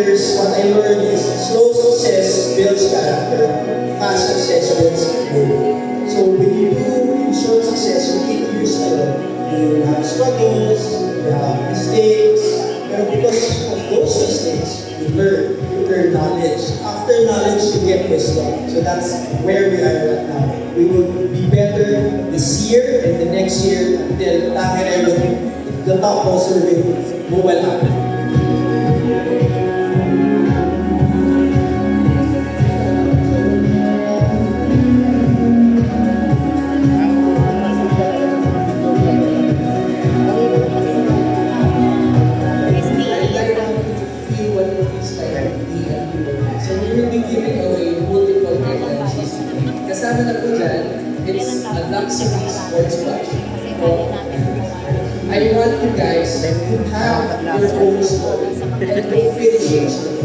years, what I learned is slow success builds character, fast success builds growth. So when you do short success, you 8 years alone, you have struggles, you have mistakes, pero because of those mistakes, you learn knowledge. After knowledge, you get wisdom. So that's where we are right now. We will be better this year and the next year until the top poster will happen. So we will be giving away multiple items this evening. Kasama na po dyan, it's a luxury sports watch. I want you guys to have your own story and to finish it.